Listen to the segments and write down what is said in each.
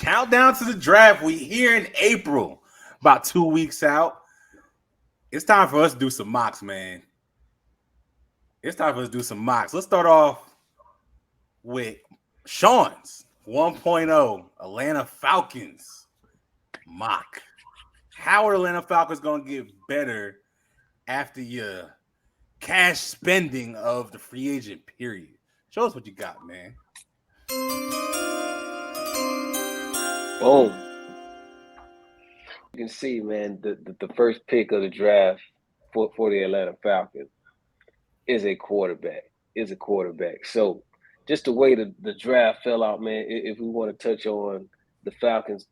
Countdown to the draft. We here in April, about 2 weeks out. It's time for us to do some mocks, man. It's time for us to do some mocks. Let's start off with Sean's 1.0 Atlanta Falcons mock. How are Atlanta Falcons going to get better after your cash spending of the free agent period? Show us what you got, man. Boom. You can see, man, the first pick of the draft for the Atlanta Falcons is a quarterback. So just the way the draft fell out, man, if we want to touch on the Falcons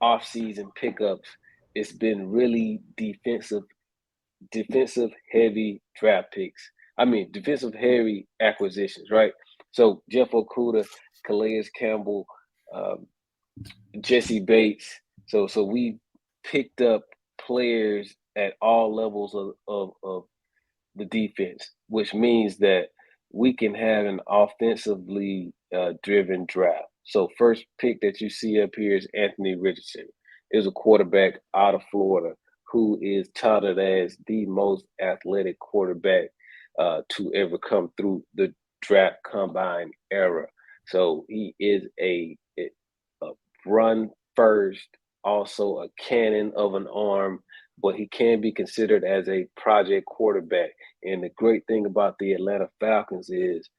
offseason pickups, it's been really defensive heavy draft picks. I mean, defensive heavy acquisitions, right? So Jeff Okudah, Calais Campbell, um, Jesse Bates. So we picked up players at all levels of the defense, which means that we can have an offensively driven draft. So first pick that you see up here is Anthony Richardson. Is a quarterback out of Florida who is touted as the most athletic quarterback to ever come through the draft combine era. So he is a run first, also a cannon of an arm, but he can be considered as a project quarterback. And the great thing about the Atlanta Falcons is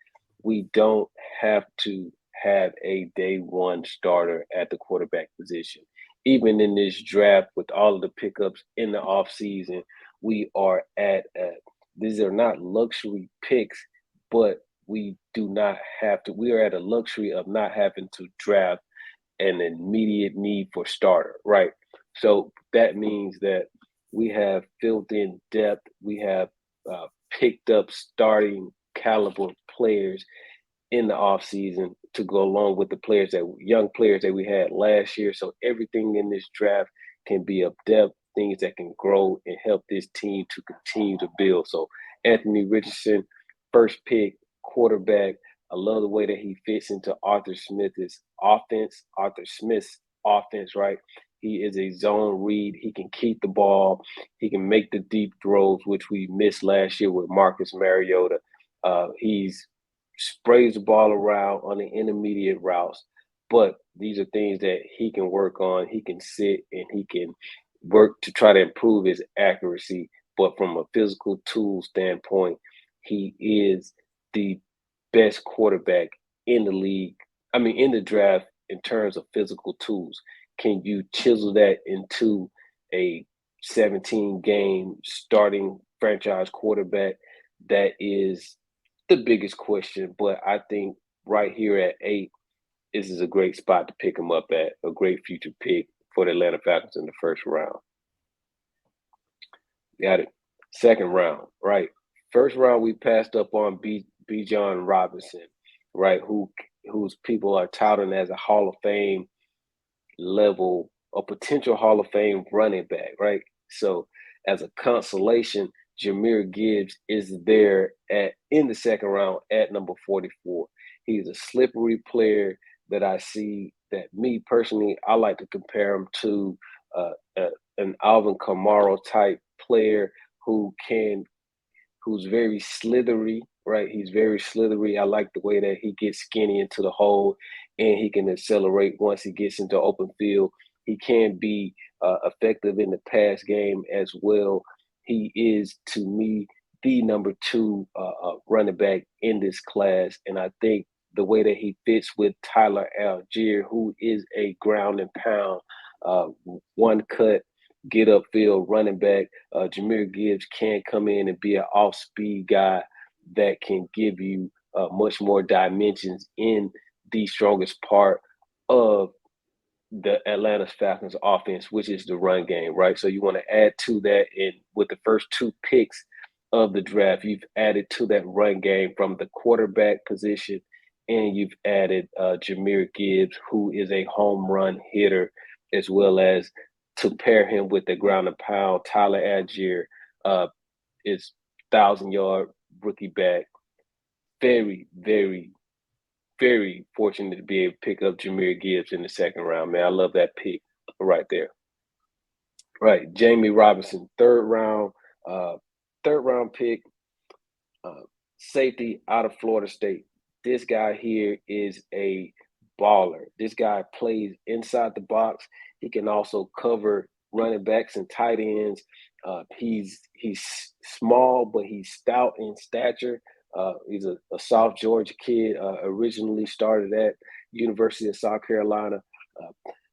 we don't have to have a day one starter at the quarterback position. Even in this draft, with all of the pickups in the offseason, we are these are not luxury picks, but we do not have to, we are at a luxury of not having to draft an immediate need for starter, right? So that means that we have filled in depth. We have picked up starting caliber players in the offseason to go along with the young players that we had last year. So everything in this draft can be of depth, things that can grow and help this team to continue to build. So Anthony Richardson, first pick, quarterback. I love the way that he fits into Arthur Smith's offense, right? He is a zone read. He can keep the ball. He can make the deep throws, which we missed last year with Marcus Mariota. He's sprays the ball around on the intermediate routes, but these are things that he can work on. He can sit and he can work to try to improve his accuracy. But from a physical tool standpoint, he is the best quarterback in the league. I mean, in the draft in terms of physical tools. Can you chisel that into a 17 game starting franchise quarterback? That is the biggest question. But I think right here at 8, this is a great spot to pick him up at, a great future pick for the Atlanta Falcons in the first round. Got it. Second round, right? First round, we passed up on Bijan Robinson, right? Whose people are touting as a Hall of Fame level, a potential Hall of Fame running back, right? So as a consolation, Jahmyr Gibbs is there in the second round at number 44. He's a slippery player that I see that me personally, I like to compare him to an Alvin Kamara type player who's very slithery, right? He's very slithery. I like the way that he gets skinny into the hole and he can accelerate once he gets into open field. He can be effective in the pass game as well. He is, to me, the number 2 running back in this class. And I think the way that he fits with Tyler Algier, who is a ground and pound, one cut, get upfield running back. Jahmyr Gibbs can come in and be an off-speed guy that can give you much more dimensions in the strongest part of the Atlanta Falcons offense, which is the run game, right? So you want to add to that, and with the first 2 picks of the draft, you've added to that run game from the quarterback position, and you've added Jahmyr Gibbs, who is a home run hitter, as well as to pair him with the ground and pound. Tyler Algier is 1,000-yard rookie back. Very, very very fortunate to be able to pick up Jahmyr Gibbs in the second round, man. I love that pick right there. Right, Jamie Robinson, uh, third round pick, uh, safety out of Florida State. This guy here is a baller. This guy plays inside the box. He can also cover running backs and tight ends. He's small, but he's stout in stature. He's a South Georgia kid. Originally started at University of South Carolina.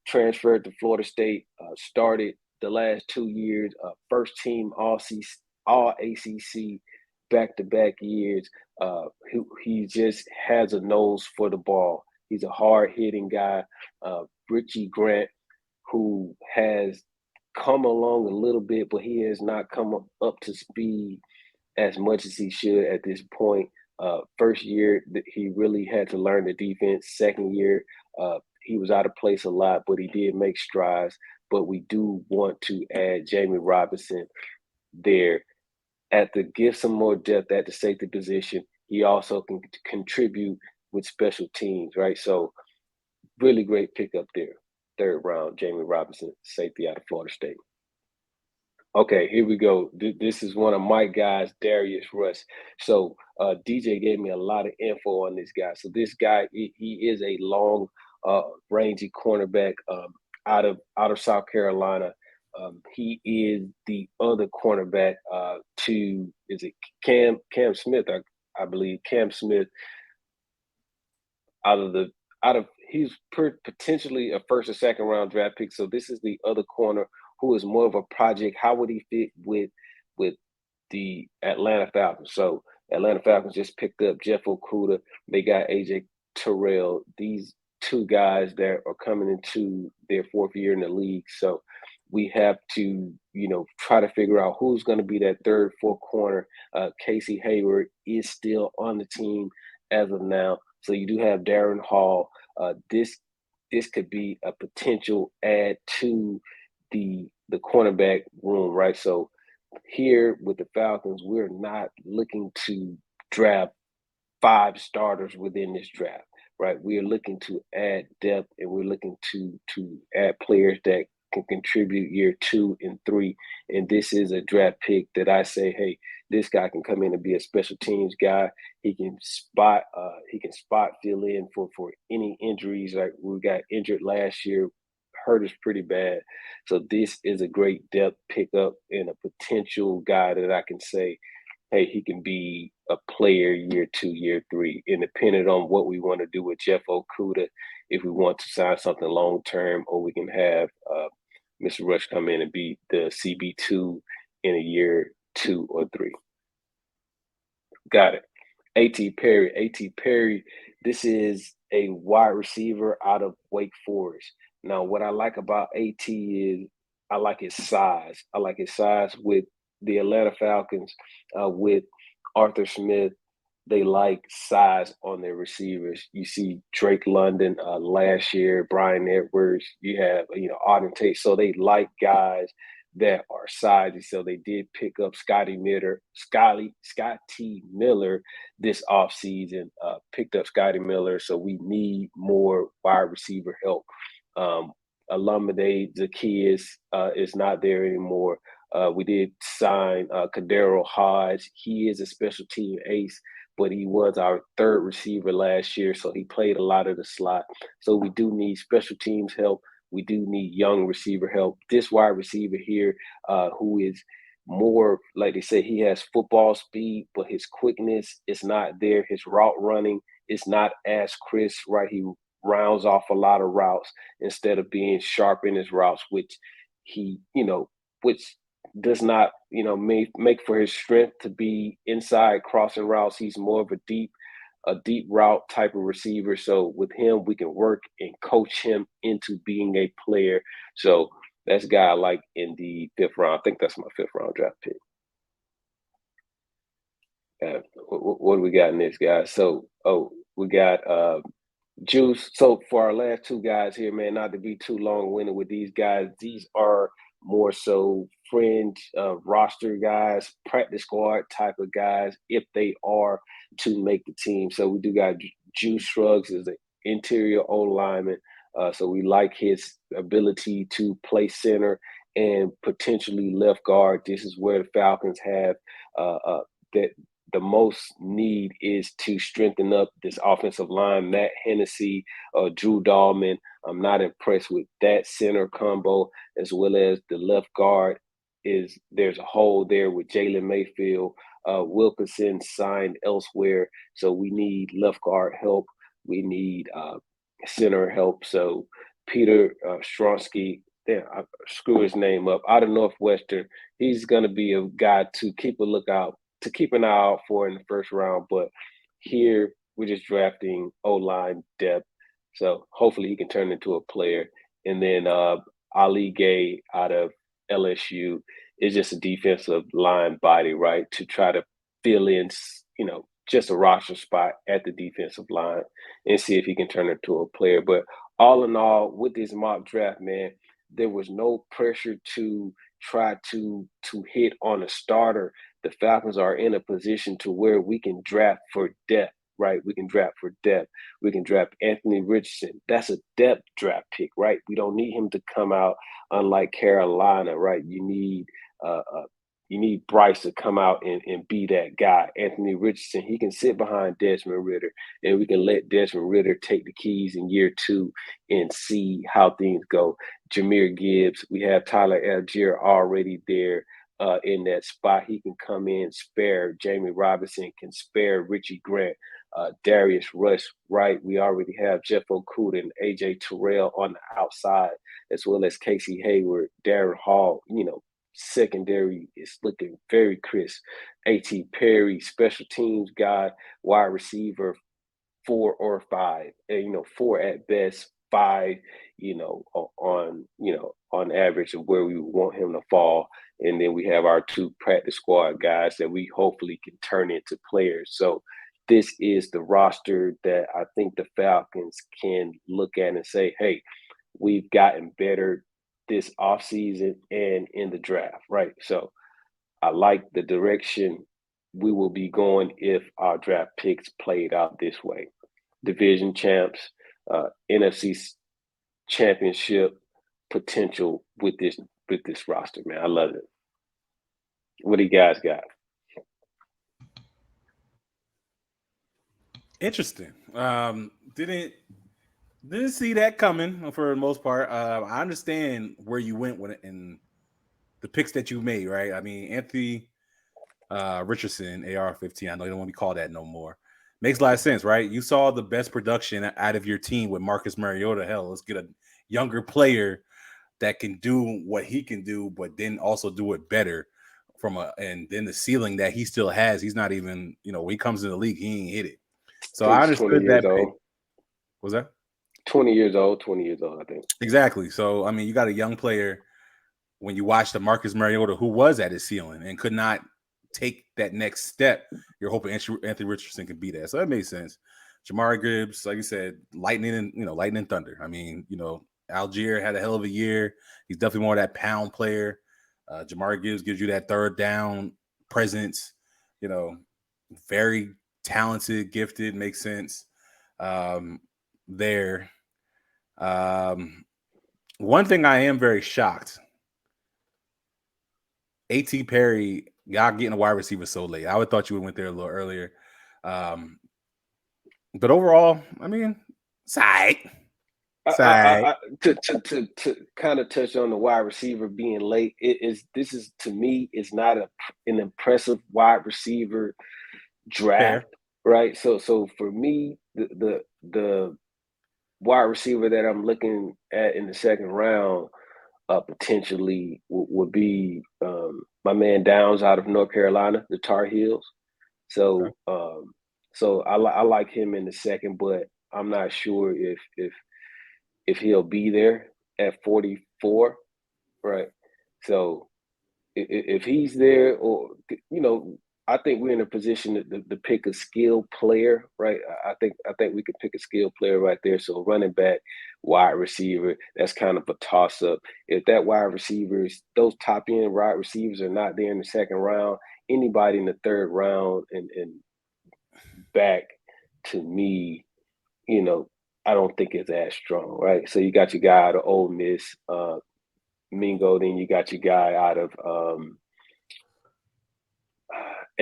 Transferred to Florida State. Started the last 2 years. First team all ACC back-to-back years. He just has a nose for the ball. He's a hard-hitting guy. Richie Grant, who has come along a little bit, but he has not come up to speed as much as he should at this point. First year, he really had to learn the defense. Second year, he was out of place a lot, but he did make strides. But we do want to add Jamie Robinson there give some more depth at the safety position. He also can contribute with special teams, right? So really great pickup there. Third round, Jamie Robinson, safety out of Florida State. Okay, here we go. This is one of my guys, Darius Rush. So DJ gave me a lot of info on this guy. So this guy, he is a long, rangy cornerback out of South Carolina. He is the other cornerback is it Cam Smith? I believe Cam Smith he's potentially a first or second round draft pick. So this is the other corner who is more of a project. How would he fit with the Atlanta Falcons? So Atlanta Falcons just picked up Jeff Okudah. They got AJ Terrell. These two guys that are coming into their fourth year in the league. So we have to, try to figure out who's going to be that third, fourth corner. Casey Hayward is still on the team as of now. So you do have Darren Hall. This could be a potential add to the cornerback room, right? So here with the Falcons, we're not looking to draft 5 starters within this draft, right? We are looking to add depth, and we're looking to add players that can contribute year 2 and 3. And this is a draft pick that I say, hey, this guy can come in and be a special teams guy. He can spot fill in for any injuries. Like we got injured last year, hurt us pretty bad. So this is a great depth pickup and a potential guy that I can say, hey, he can be a player year 2, year 3, independent on what we want to do with Jeff Okudah, if we want to sign something long term, or we can have Mr. Rush come in and be the CB2 in a year 2 or 3. Got it. A.T. Perry, this is a wide receiver out of Wake Forest. Now, what I like about A.T. is I like his size. I like his size with the Atlanta Falcons, with Arthur Smith. They like size on their receivers. You see Drake London last year, Brian Edwards. You have Auden Tate. So they like guys that are sizey. So they did pick up Scotty Miller this offseason. Picked up Scotty Miller. So we need more wide receiver help. Olumide Zaccheaus is not there anymore. We did sign Kadero Hodge. He is a special team ace, but he was our third receiver last year, so he played a lot of the slot. So we do need special teams help. We do need young receiver help. This wide receiver here, who is more, like they say, he has football speed, but his quickness is not there. His route running is not as crisp, right? He rounds off a lot of routes instead of being sharp in his routes, which does not, make for his strength to be inside crossing routes. He's more of a deep route type of receiver. So with him, we can work and coach him into being a player. So that's a guy I like in the 5th round. I think that's my 5th round draft pick. What do we got next, guys? So, we got Juice. So for our last 2 guys here, man, not to be too long-winded with these guys, these are more so fringe roster guys, practice squad type of guys, if they are to make the team. So we do got Juice Shrugs is an interior O lineman. So we like his ability to play center and potentially left guard. This is where the Falcons have that the most need is to strengthen up this offensive line. Matt Hennessy, Drew Dahlman. I'm not impressed with that center combo, as well as the left guard. There's a hole there with Jalen Mayfield. Wilkinson signed elsewhere, so we need left guard help. We need center help. So Peter Stronsky, yeah, I screw his name up, out of Northwestern. He's going to be a guy to keep an eye out for in the first round. But here we're just drafting O-line depth. So hopefully he can turn into a player. And then Ali Gay out of LSU is just a defensive line body, right? To try to fill in, just a roster spot at the defensive line and see if he can turn into a player. But all in all, with this mock draft, man, there was no pressure to try to hit on a starter. The Falcons are in a position to where we can draft for depth, right? We can draft for depth. We can draft Anthony Richardson. That's a depth draft pick, right? We don't need him to come out unlike Carolina, right? You need Bryce to come out and be that guy. Anthony Richardson, he can sit behind Desmond Ridder, and we can let Desmond Ridder take the keys in year 2 and see how things go. Jahmyr Gibbs, we have Tyler Algier already there in that spot. He can come in, spare Jamie Robinson, can spare Richie Grant, Darius Rush, right? We already have Jeff Okuda and AJ Terrell on the outside, as well as Casey Hayward, Darren Hall, secondary is looking very crisp. A.T. Perry, special teams guy, wide receiver, 4 or 5, 4 at best, 5, on average of where we want him to fall. And then we have our 2 practice squad guys that we hopefully can turn into players. So this is the roster that I think the Falcons can look at and say, hey, we've gotten better this offseason and in the draft, right? So I like the direction we will be going if our draft picks played out this way. Division champs, NFC championship potential with this roster, man. I love it. What do you guys got? Interesting. Didn't see that coming for the most part. I understand where you went with it and the picks that you made, right? I mean, Anthony Richardson, AR-15. I know you don't want to be called that no more. Makes a lot of sense, right? You saw the best production out of your team with Marcus Mariota. Hell, let's get a younger player that can do what he can do, but then also do it better and then the ceiling that he still has. He's not even, when he comes in the league, he ain't hit it. So I understood that pick. Was that 20 years old? 20 years old, I think. Exactly. So I mean, you got a young player. When you watch the Marcus Mariota, who was at his ceiling and could not take that next step, you're hoping Anthony Richardson can be that. So that makes sense. Jahmyr Gibbs, like you said, lightning and thunder. I mean, Algier had a hell of a year. He's definitely more of that pound player. Jahmyr Gibbs gives you that third down presence. Very talented, gifted, makes sense. There. One thing I am very shocked. A.T. Perry, y'all getting a wide receiver so late. I would have thought you would went there a little earlier. But overall, I mean, side. To kind of touch on the wide receiver being late, this is to me is not an impressive wide receiver draft, right? So for me, the wide receiver that I'm looking at in the second round potentially would be my man Downs out of North Carolina, the Tar Heels. So so I like him in the second, but I'm not sure if he'll be there at 44, right? So if he's there, or I think we're in a position to pick a skilled player, right? I think we could pick a skilled player right there. So running back, wide receiver, that's kind of a toss up. If that wide receivers, those top end wide receivers are not there in the second round, anybody in the third round and back, to me, I don't think it's as strong, right? So you got your guy out of Ole Miss, Mingo. Then you got your guy out of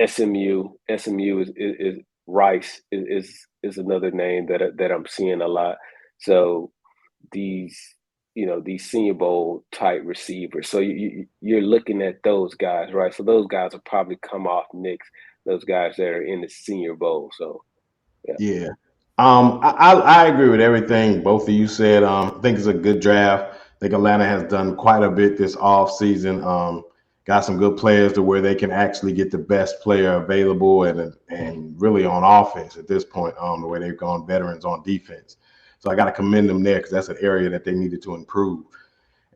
SMU. SMU is Rice is another name that I'm seeing a lot. So these these Senior Bowl type receivers. So you're looking at those guys, right? So those guys will probably come off next. Those guys that are in the Senior Bowl. So yeah. Yeah. I agree with everything both of you said. I think it's a good draft. I think Atlanta has done quite a bit this off season. Got some good players to where they can actually get the best player available and really on offense at this point. The way they've gone veterans on defense. So I got to commend them there because that's an area that they needed to improve.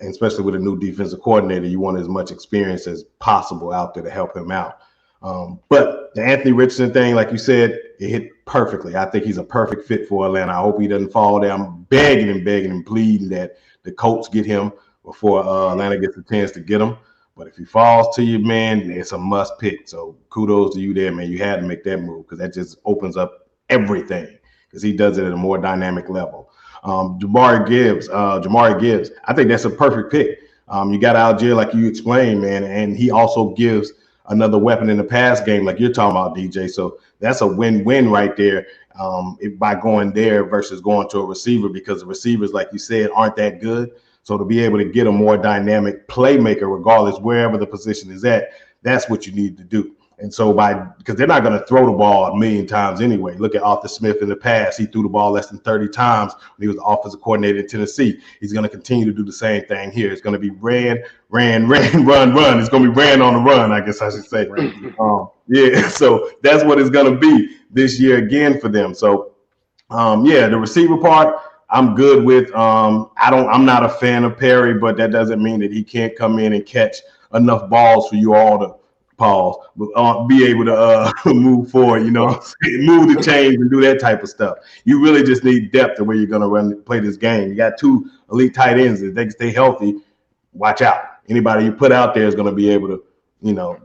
And especially with a new defensive coordinator, you want as much experience as possible out there to help him out. But the Anthony Richardson thing, like you said, it hit perfectly. I think he's a perfect fit for Atlanta. I hope he doesn't fall down. I'm begging and pleading that the Colts get him before Atlanta gets a chance to get him. But if he falls to you, man, it's a must pick. So kudos to you there, man. You had to make that move because that just opens up everything because he does it at a more dynamic level. Jamari Gibbs, I think that's a perfect pick. You got Algier, like you explained, man, and he also gives another weapon in the pass game, like you're talking about, DJ. So that's a win-win right there by going there versus going to a receiver because the receivers, like you said, aren't that good. So to be able to get a more dynamic playmaker, regardless wherever the position is at, that's what you need to do. And so because they're not going to throw the ball a million times anyway. Look at Arthur Smith in the past. He threw the ball less than 30 times when he was the offensive coordinator in Tennessee. He's going to continue to do the same thing here. It's going to be run. It's going to be ran on the run, I guess I should say. Yeah, so that's what it's going to be this year again for them. So, the receiver part, I'm good with. I'm not a fan of Perry, but that doesn't mean that he can't come in and catch enough balls for you all to pause, be able to move forward, move the chains and do that type of stuff. You really just need depth to where you're going to play this game. You got two elite tight ends. If they can stay healthy, watch out. Anybody you put out there is going to be able to,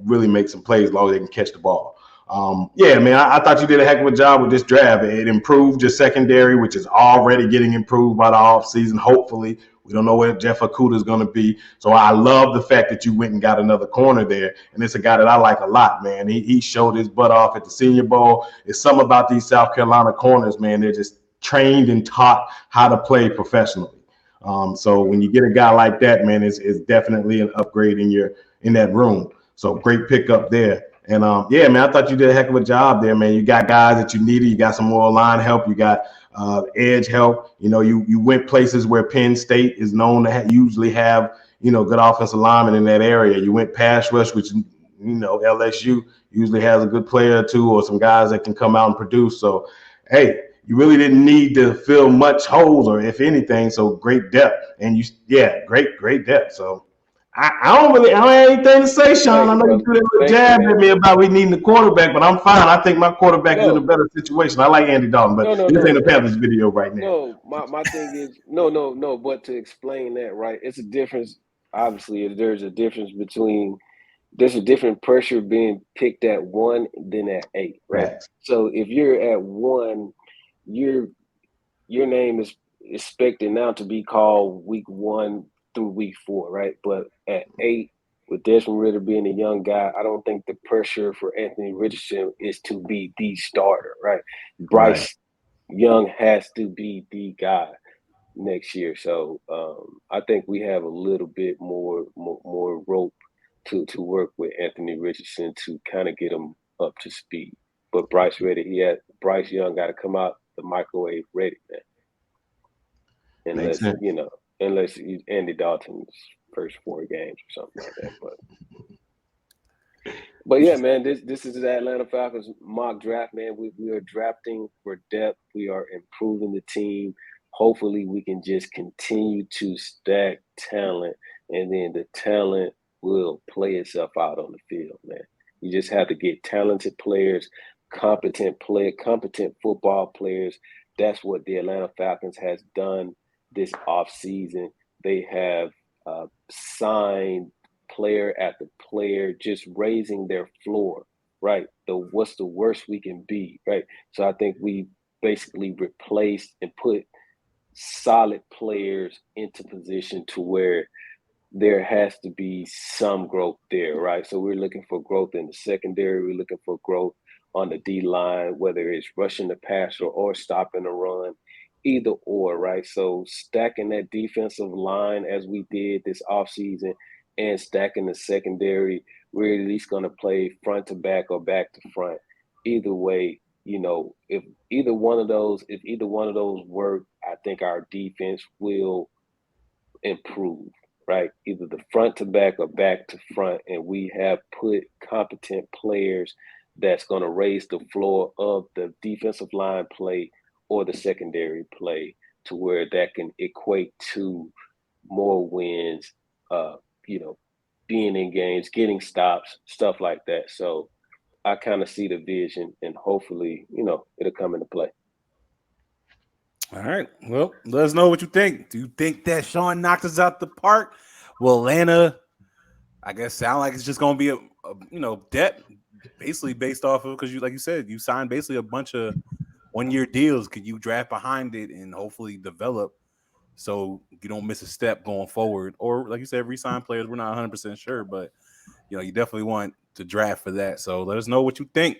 really make some plays as long as they can catch the ball. Man, I thought you did a heck of a job with this draft. It improved your secondary, which is already getting improved by the offseason, hopefully. We don't know where Jeff Okudah is going to be. So I love the fact that you went and got another corner there. And it's a guy that I like a lot, man. He showed his butt off at the Senior Bowl. It's something about these South Carolina corners, man. They're just trained and taught how to play professionally. So when you get a guy like that, man, it's definitely an upgrade in that room. So great pickup there. And man, I thought you did a heck of a job there, man. You got guys that you needed. You got some more line help. You got edge help. You went places where Penn State is known to usually have, good offensive linemen in that area. You went pass rush, which, LSU usually has a good player or two or some guys that can come out and produce. So, hey, you really didn't need to fill much holes or if anything. So great depth. And great depth. So I don't have anything to say, Sean. I know you threw that little jab at me about we needing the quarterback, but I'm fine. I think my quarterback is in a better situation. I like Andy Dalton, but this ain't a Panthers video right now. No, my thing is no. But to explain that, right? It's a difference. Obviously, there's a difference between there's a different pressure being picked at 1 than at 8, right? So if you're at 1, your name is expected now to be called week 1 through week 4, right? But at 8, with Desmond Ridder being a young guy, I don't think the pressure for Anthony Richardson is to be the starter, right? Bryce Young has to be the guy next year. So I think we have a little bit more rope to work with Anthony Richardson to kind of get him up to speed. But Bryce Young got to come out the microwave ready, man. Unless Andy Dalton's first 4 games or something like that. But yeah, man, this is the Atlanta Falcons mock draft, man. We are drafting for depth. We are improving the team. Hopefully we can just continue to stack talent, and then the talent will play itself out on the field, man. You just have to get talented players, competent football players. That's what the Atlanta Falcons has done this offseason. They have signed player after player, just raising their floor, right? What's the worst we can be, right? So I think we basically replace and put solid players into position to where there has to be some growth there, right? So we're looking for growth in the secondary. We're looking for growth on the D line, whether it's rushing the passer or stopping the run, either or, right? So stacking that defensive line as we did this offseason and stacking the secondary, we're at least going to play front to back or back to front. Either way, if if either one of those work, I think our defense will improve, right? Either the front to back or back to front. And we have put competent players that's going to raise the floor of the defensive line play or the secondary play to where that can equate to more wins, being in games, getting stops, stuff like that. So I kind of see the vision and hopefully, it'll come into play. All right. Well, let us know what you think. Do you think that Sean knocked us out the park? Will Atlanta, I guess, sound like it's just going to be a debt basically based off of, because like you said, you signed basically a bunch of 1-year deals. Could you draft behind it and hopefully develop so you don't miss a step going forward? Or like you said, re-sign players. We're not 100% sure, but you definitely want to draft for that. So let us know what you think.